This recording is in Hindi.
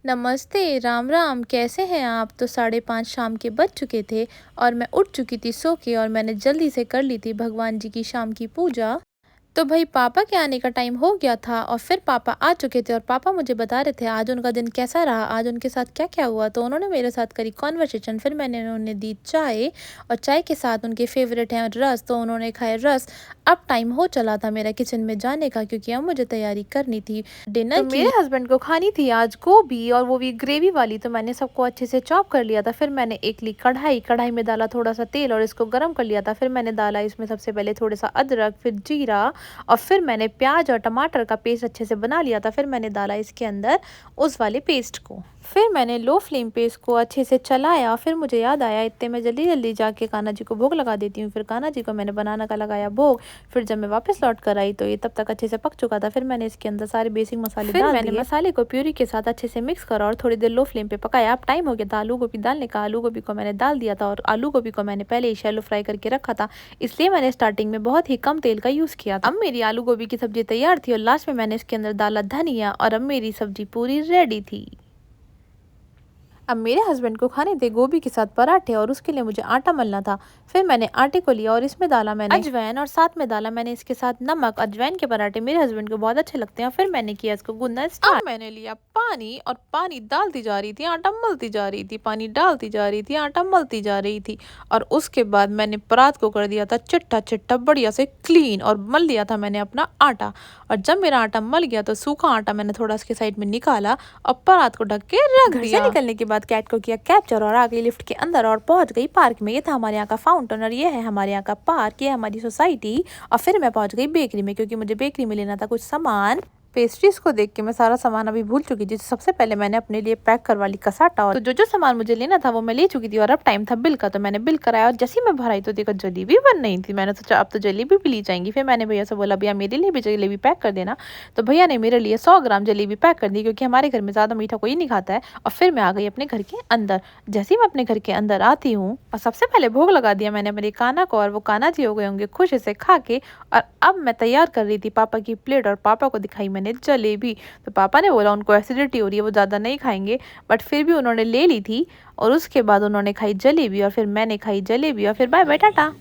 नमस्ते, राम राम, कैसे हैं आप? तो 5:30 शाम के बज चुके थे और मैं उठ चुकी थी सो के और मैंने जल्दी से कर ली थी भगवान जी की शाम की पूजा। तो भई पापा के आने का टाइम हो गया था और फिर पापा आ चुके थे और पापा मुझे बता रहे थे आज उनका दिन कैसा रहा, आज उनके साथ क्या-क्या हुआ। तो उन्होंने मेरे साथ करी कन्वर्सेशन, फिर मैंने उन्हें दी चाय और चाय के साथ उनके फ़ेवरेट हैं रस, तो उन्होंने खाए रस। अब टाइम हो चला था मेरा किचन में जाने का क्योंकि अब मुझे तैयारी करनी थी डिनर तो की। मेरे हस्बैंड को खानी थी आज गोभी और वो भी ग्रेवी वाली, तो मैंने सबको अच्छे से चॉप कर लिया था। फिर मैंने एक ली कढ़ाई, कढ़ाई में डाला थोड़ा सा तेल और इसको गरम कर लिया था। फिर मैंने डाला इसमें सबसे पहले थोड़ा सा अदरक, फिर जीरा और फिर मैंने प्याज और टमाटर का पेस्ट अच्छे से बना लिया था। फिर मैंने डाला इसके अंदर उस वाले पेस्ट को। फिर मैंने लो फ्लेम पे इसको अच्छे से चलाया। फिर मुझे याद आया इतने में जल्दी जल्दी जाके कान्हा जी को भोग लगा देती हूँ। फिर कान्हा जी को मैंने बनाना का लगाया भोग। फिर जब मैं वापस लौट कर आई तो ये तब तक अच्छे से पक चुका था। फिर मैंने इसके अंदर सारे बेसिक मसाले डाल दिए। मसाले को प्यूरी के साथ अच्छे से मिक्स करा और थोड़ी देर लो फ्लेम पे पकाया। अब टाइम हो गया था आलू गोभी डालने का। आलू गोभी को मैंने डाल दिया था और आलू गोभी को मैंने पहले ही शैलो फ्राई करके रखा था, इसलिए मैंने स्टार्टिंग में बहुत ही कम तेल का यूज़ किया था। अब मेरी आलू गोभी की सब्जी तैयार थी और लास्ट में मैंने इसके अंदर डाला धनिया और अब मेरी सब्जी पूरी रेडी थी। अब मेरे हस्बैंड को खाने थे गोभी के साथ पराठे और उसके लिए मुझे आटा मलना था। फिर मैंने आटे को लिया और इसमें डाला मैंने अजवाइन और साथ में डाला मैंने इसके साथ नमक। अजवाइन के पराठे मेरे हस्बैंड को बहुत अच्छे लगते हैं। फिर मैंने किया इसको गूंदना स्टार्ट। अब मैंने लिया पानी और पानी डालती जा रही थी, आटा मलती जा रही थी, पानी डालती जा रही थी, आटा मलती जा रही थी। और उसके बाद मैंने परात को कर दिया था चिट्टा चिट्टा बढ़िया से क्लीन और मल लिया था मैंने अपना आटा। और जब मेरा आटा मल गया तो सूखा आटा मैंने थोड़ा इसके साइड में निकाला और परात को ढक के रख दिया। निकलने के बाद कैट को किया कैप्चर और आ गई लिफ्ट के अंदर और पहुंच गई पार्क में। ये था हमारे यहाँ का फाउंटेन और ये है हमारे यहाँ का पार्क, ये हमारी सोसाइटी। और फिर मैं पहुंच गई बेकरी में क्योंकि मुझे बेकरी में लेना था कुछ सामान। पेस्ट्रीज को देख के मैं सारा सामान अभी भूल चुकी थी। सबसे पहले मैंने अपने लिए पैक करवा ली कसाटा और तो जो सामान मुझे लेना था वो मैं ले चुकी थी और अब टाइम था बिल का। तो मैंने बिल कराया और जैसे ही मैं भराई तो देखा जलेबी बन नहीं थी। मैंने सोचा अब तो जलेबी भी ली जाएंगी। फिर मैंने भैया से बोला भैया मेरे लिए भी जलेबी पैक कर देना। तो भैया ने मेरे लिए 100 ग्राम जलेबी पैक कर दी क्योंकि हमारे घर में ज़्यादा मीठा कोई नहीं खाता है। और फिर मैं आ गई अपने घर के अंदर। जैसे ही मैं अपने घर के अंदर आती हूँ और सबसे पहले भोग लगा दिया मैंने मेरे कान्हा को और वो कान्हा जी हो गए होंगे खुश इसे खा के। और अब मैं तैयार कर रही थी पापा की प्लेट और पापा को दिखाई मैंने जलेबी। तो पापा ने बोला उनको एसिडिटी हो रही है, वो ज़्यादा नहीं खाएंगे, बट फिर भी उन्होंने ले ली थी। और उसके बाद उन्होंने खाई जलेबी और फिर मैंने खाई जलेबी और फिर बाय बाय टाटा।